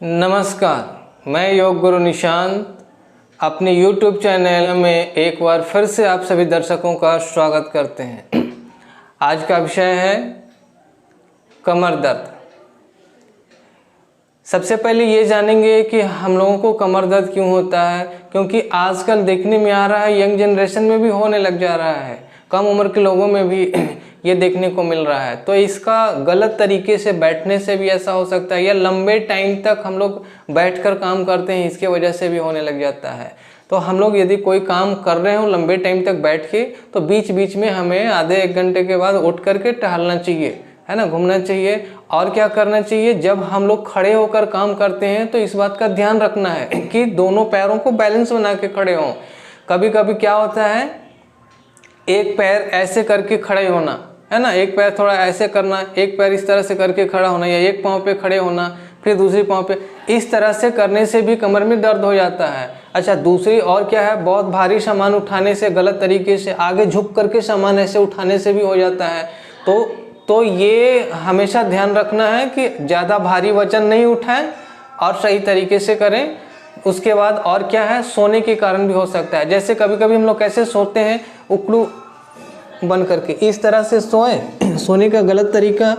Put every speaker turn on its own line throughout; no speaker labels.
नमस्कार, मैं योग गुरु निशांत अपने YouTube चैनल में एक बार फिर से आप सभी दर्शकों का स्वागत करते हैं। आज का विषय है कमर दर्द। सबसे पहले ये जानेंगे कि हम लोगों को कमर दर्द क्यों होता है, क्योंकि आजकल देखने में आ रहा है, यंग जनरेशन में भी होने लग जा रहा है, कम उम्र के लोगों में भी ये देखने को मिल रहा है। तो इसका गलत तरीके से बैठने से भी ऐसा हो सकता है, या लंबे टाइम तक हम लोग बैठकर काम करते हैं, इसके वजह से भी होने लग जाता है। तो हम लोग यदि कोई काम कर रहे हो लंबे टाइम तक बैठ के, तो बीच बीच में हमें आधे एक घंटे के बाद उठ करके टहलना चाहिए, है ना, घूमना चाहिए। और क्या करना चाहिए, जब हम लोग खड़े होकर काम करते हैं तो इस बात का ध्यान रखना है कि दोनों पैरों को बैलेंस बना के खड़े हों। कभी कभी क्या होता है, एक पैर ऐसे करके खड़े होना, है ना, एक पैर थोड़ा ऐसे करना, एक पैर इस तरह से करके खड़ा होना, या एक पाँव पे खड़े होना फिर दूसरी पाँव पे, इस तरह से करने से भी कमर में दर्द हो जाता है। अच्छा, दूसरी और क्या है, बहुत भारी सामान उठाने से, गलत तरीके से आगे झुक करके सामान ऐसे उठाने से भी हो जाता है। तो ये हमेशा ध्यान रखना है कि ज़्यादा भारी वजन नहीं उठाएं और सही तरीके से करें। उसके बाद और क्या है, सोने के कारण भी हो सकता है। जैसे कभी कभी हम लोग कैसे सोते हैं, उकड़ू बन करके इस तरह से सोए, सोने का गलत तरीका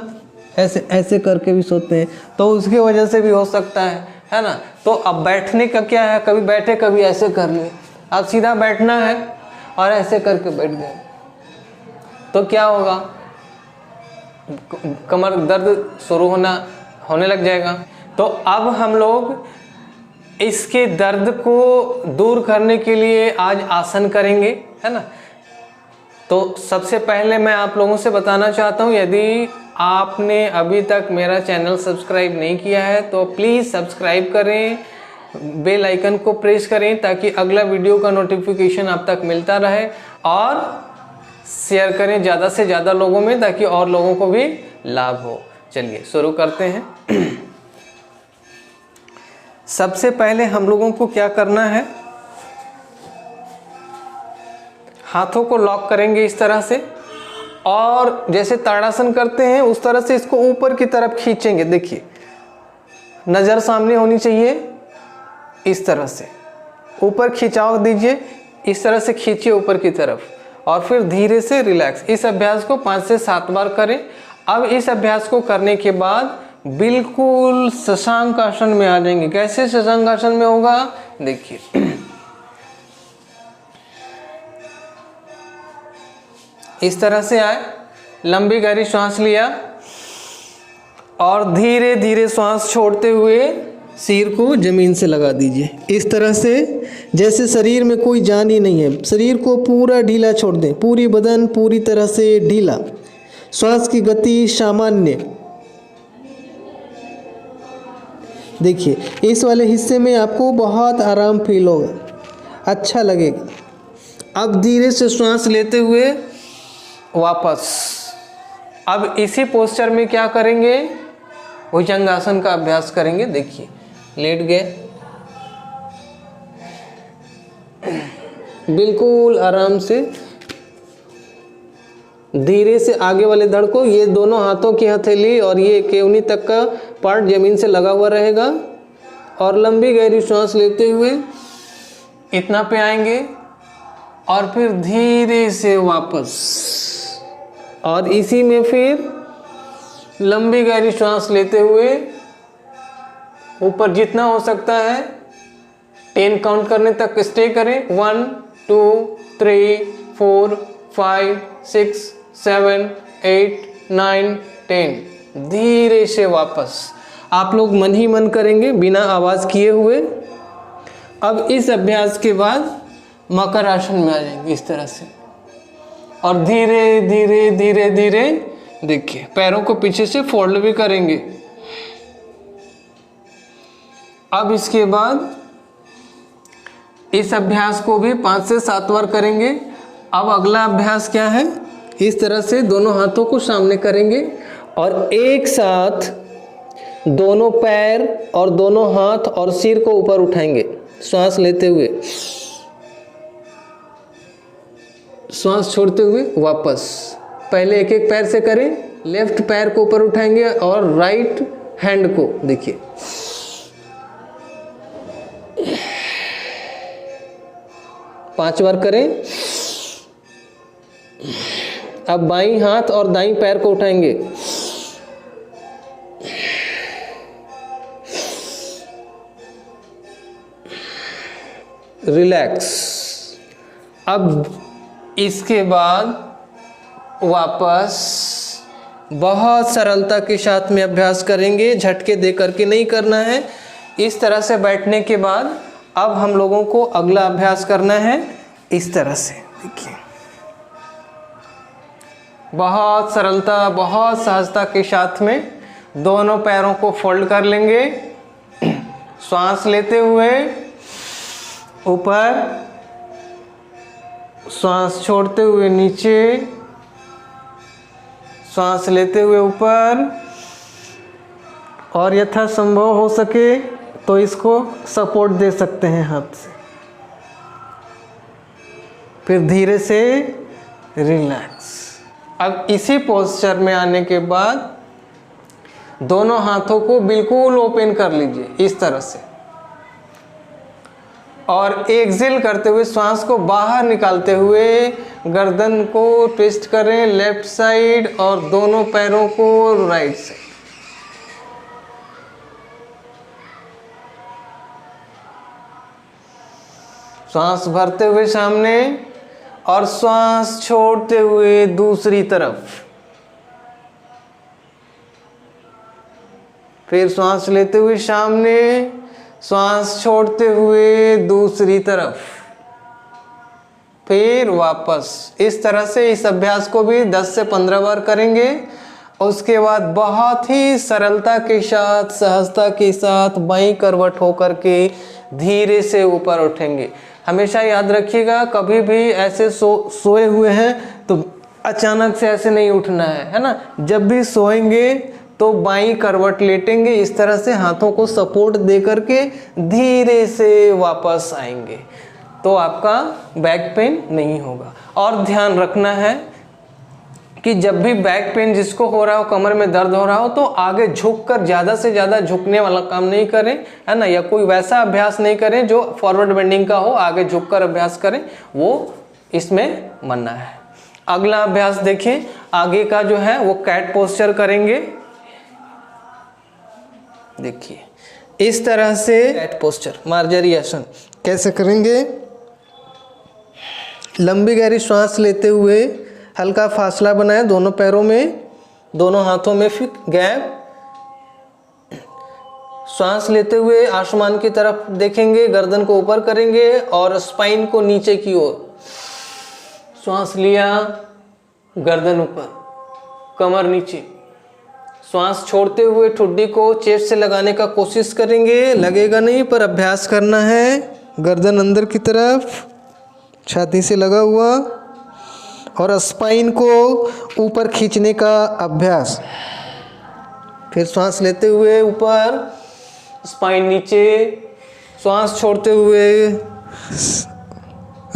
ऐसे ऐसे करके भी सोते हैं, तो उसकी वजह से भी हो सकता है ना। तो अब बैठने का क्या है, कभी बैठे कभी ऐसे कर लिए, अब सीधा बैठना है और ऐसे करके बैठ गए तो क्या होगा, कमर दर्द शुरू होने लग जाएगा। तो अब हम लोग इसके दर्द को दूर करने के लिए आज आसन करेंगे, है ना। तो सबसे पहले मैं आप लोगों से बताना चाहता हूँ, यदि आपने अभी तक मेरा चैनल सब्सक्राइब नहीं किया है तो प्लीज़ सब्सक्राइब करें, बेल आइकन को प्रेस करें ताकि अगला वीडियो का नोटिफिकेशन आप तक मिलता रहे, और शेयर करें ज़्यादा से ज़्यादा लोगों में ताकि और लोगों को भी लाभ हो। चलिए शुरू करते हैं। सबसे पहले हम लोगों को क्या करना है, हाथों को लॉक करेंगे इस तरह से, और जैसे ताड़ासन करते हैं उस तरह से इसको ऊपर की तरफ खींचेंगे। देखिए, नज़र सामने होनी चाहिए, इस तरह से ऊपर खिंचाव दीजिए, इस तरह से खींचिए ऊपर की तरफ, और फिर धीरे से रिलैक्स। इस अभ्यास को 5 से 7 बार करें। अब इस अभ्यास को करने के बाद बिल्कुल शशांक आसन में आ जाएंगे। कैसे शशांक आसन में होगा, देखिए, इस तरह से आए, लंबी गहरी सांस लिया और धीरे धीरे सांस छोड़ते हुए सिर को जमीन से लगा दीजिए, इस तरह से जैसे शरीर में कोई जान ही नहीं है। शरीर को पूरा ढीला छोड़ दें, पूरी बदन पूरी तरह से ढीला, श्वास की गति सामान्य। देखिए, इस वाले हिस्से में आपको बहुत आराम फील होगा, अच्छा लगेगा। अब धीरे से श्वास लेते हुए वापस, अब इसी पोस्चर में क्या करेंगे, भुजंगासन का अभ्यास करेंगे। देखिए, लेट गए, बिल्कुल आराम से, धीरे से आगे वाले धड़ को, ये दोनों हाथों की हथेली और ये केवनी तक का पार्ट जमीन से लगा हुआ रहेगा, और लंबी गहरी सांस लेते हुए इतना पे आएंगे, और फिर धीरे से वापस, और इसी में फिर लंबी गहरी सांस लेते हुए ऊपर जितना हो सकता है 10 काउंट करने तक स्टे करें। 1 2 3 4 5 6 7 8 9 10। धीरे से वापस, आप लोग मन ही मन करेंगे बिना आवाज़ किए हुए। अब इस अभ्यास के बाद मकर आसन में आ जाएंगे इस तरह से, और धीरे धीरे धीरे धीरे देखिए पैरों को पीछे से फोल्ड भी करेंगे। अब इसके बाद इस अभ्यास को भी 5 से 7 बार करेंगे। अब अगला अभ्यास क्या है, इस तरह से दोनों हाथों को सामने करेंगे और एक साथ दोनों पैर और दोनों हाथ और सिर को ऊपर उठाएंगे, श्वास लेते हुए, श्वास छोड़ते हुए वापस। पहले एक एक पैर से करें, लेफ्ट पैर को ऊपर उठाएंगे और राइट हैंड को, देखिए 5 बार करें। अब बाईं हाथ और दाईं पैर को उठाएंगे। रिलैक्स। अब इसके बाद वापस बहुत सरलता के साथ में अभ्यास करेंगे, झटके दे करके नहीं करना है। इस तरह से बैठने के बाद अब हम लोगों को अगला अभ्यास करना है इस तरह से। देखिए, बहुत सरलता, बहुत सहजता के साथ में दोनों पैरों को फोल्ड कर लेंगे। श्वास लेते हुए ऊपर, श्वास छोड़ते हुए नीचे, श्वास लेते हुए ऊपर, और यथासंभव हो सके तो इसको सपोर्ट दे सकते हैं हाथ से। फिर धीरे से रिलैक्स। अब इसी पोस्चर में आने के बाद दोनों हाथों को बिल्कुल ओपन कर लीजिए इस तरह से, और एक्सेल करते हुए श्वास को बाहर निकालते हुए गर्दन को ट्विस्ट करें लेफ्ट साइड और दोनों पैरों को राइट साइड। श्वास भरते हुए सामने और श्वास छोड़ते हुए दूसरी तरफ। फिर श्वास लेते हुए सामने, श्वास छोड़ते हुए दूसरी तरफ, फिर वापस। इस तरह से इस अभ्यास को भी 10 से 15 बार करेंगे। उसके बाद बहुत ही सरलता के साथ, सहजता के साथ बाईं करवट होकर के धीरे से ऊपर उठेंगे। हमेशा याद रखिएगा, कभी भी ऐसे सोए हुए हैं तो अचानक से ऐसे नहीं उठना है ना। जब भी सोएंगे तो बाईं करवट लेटेंगे, इस तरह से हाथों को सपोर्ट दे करके धीरे से वापस आएंगे, तो आपका बैक पेन नहीं होगा। और ध्यान रखना है कि जब भी बैक पेन जिसको हो रहा हो, कमर में दर्द हो रहा हो, तो आगे झुककर ज़्यादा से ज़्यादा झुकने वाला काम नहीं करें, है ना, या कोई वैसा अभ्यास नहीं करें जो फॉरवर्ड बेंडिंग का हो, आगे झुककर अभ्यास करें, वो इसमें मना है। अगला अभ्यास देखिए, आगे का जो है वो कैट पोस्चर करेंगे। देखिए इस तरह से कैट पोस्चर, मार्जरी आसन कैसे करेंगे। लंबी गहरी श्वास लेते हुए हल्का फासला बनाएं दोनों पैरों में, दोनों हाथों में फिर गैप। श्वास लेते हुए आसमान की तरफ देखेंगे, गर्दन को ऊपर करेंगे और स्पाइन को नीचे की ओर। श्वास लिया, गर्दन ऊपर, कमर नीचे। श्वास छोड़ते हुए ठुड्डी को चेस्ट से लगाने का कोशिश करेंगे, लगेगा नहीं पर अभ्यास करना है। गर्दन अंदर की तरफ, छाती से लगा हुआ, और स्पाइन को ऊपर खींचने का अभ्यास। फिर श्वास लेते हुए ऊपर, स्पाइन नीचे, श्वास छोड़ते हुए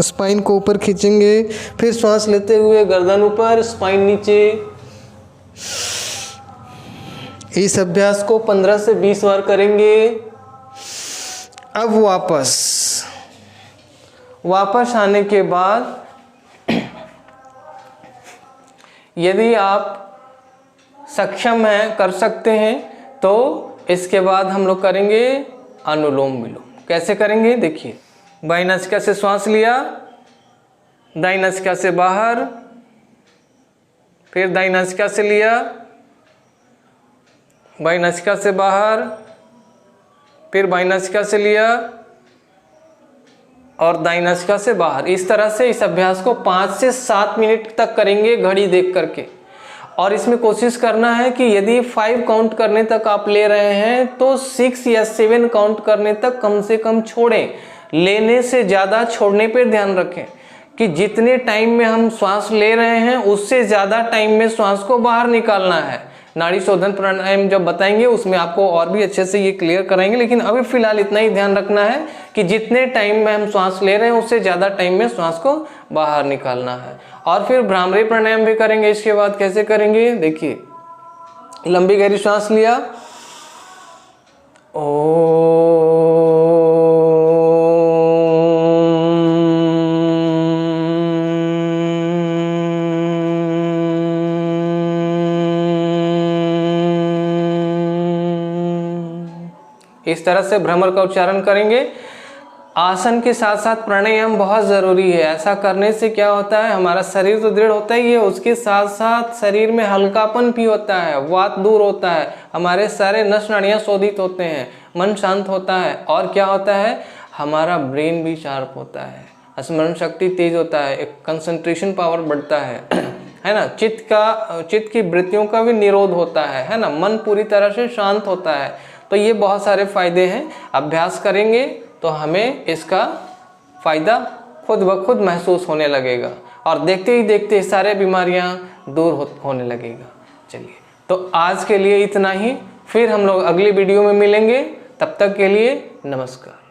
स्पाइन को ऊपर खींचेंगे। फिर श्वास लेते हुए गर्दन ऊपर, स्पाइन नीचे। इस अभ्यास को 15 से 20 बार करेंगे। अब वापस आने के बाद यदि आप सक्षम हैं, कर सकते हैं, तो इसके बाद हम लोग करेंगे अनुलोम विलोम। कैसे करेंगे देखिए, बाईं नासिका से श्वास लिया, दाईं नासिका से बाहर, फिर दाईं नासिका से लिया, बाईं नासिका से बाहर, फिर बाईं नासिका से लिया और दाईं नासिका से बाहर। इस तरह से इस अभ्यास को 5 से 7 मिनट तक करेंगे घड़ी देख करके। और इसमें कोशिश करना है कि यदि 5 काउंट करने तक आप ले रहे हैं तो 6 या 7 काउंट करने तक कम से कम छोड़ें। लेने से ज़्यादा छोड़ने पर ध्यान रखें कि जितने टाइम में हम श्वास ले रहे हैं उससे ज़्यादा टाइम में श्वास को बाहर निकालना है। नाड़ी शोधन प्राणायाम जब बताएंगे उसमें आपको और भी अच्छे से ये क्लियर कराएंगे, लेकिन अभी फिलहाल इतना ही ध्यान रखना है कि जितने टाइम में हम श्वास ले रहे हैं उससे ज़्यादा टाइम में श्वास को बाहर निकालना है। और फिर भ्रामरी प्राणायाम भी करेंगे। इसके बाद कैसे करेंगे देखिए, लंबी गहरी श्वास लिया, ओ इस तरह से भ्रमर का उच्चारण करेंगे। आसन के साथ साथ प्राणायाम बहुत ज़रूरी है। ऐसा करने से क्या होता है, हमारा शरीर तो दृढ़ होता ही है, उसके साथ साथ शरीर में हल्कापन भी होता है, वात दूर होता है, हमारे सारे नस नाड़ियाँ शोधित होते हैं, मन शांत होता है, और क्या होता है, हमारा ब्रेन भी शार्प होता है, स्मरण शक्ति तेज होता है, एक कंसंट्रेशन पावर बढ़ता है ना। चित्त की वृत्तियों का भी निरोध होता है ना। मन पूरी तरह से शांत होता है। तो ये बहुत सारे फायदे हैं। अभ्यास करेंगे तो हमें इसका फायदा खुद ब खुद महसूस होने लगेगा, और देखते ही देखते सारे बीमारियां दूर होने लगेगा। चलिए, तो आज के लिए इतना ही। फिर हम लोग अगली वीडियो में मिलेंगे। तब तक के लिए नमस्कार।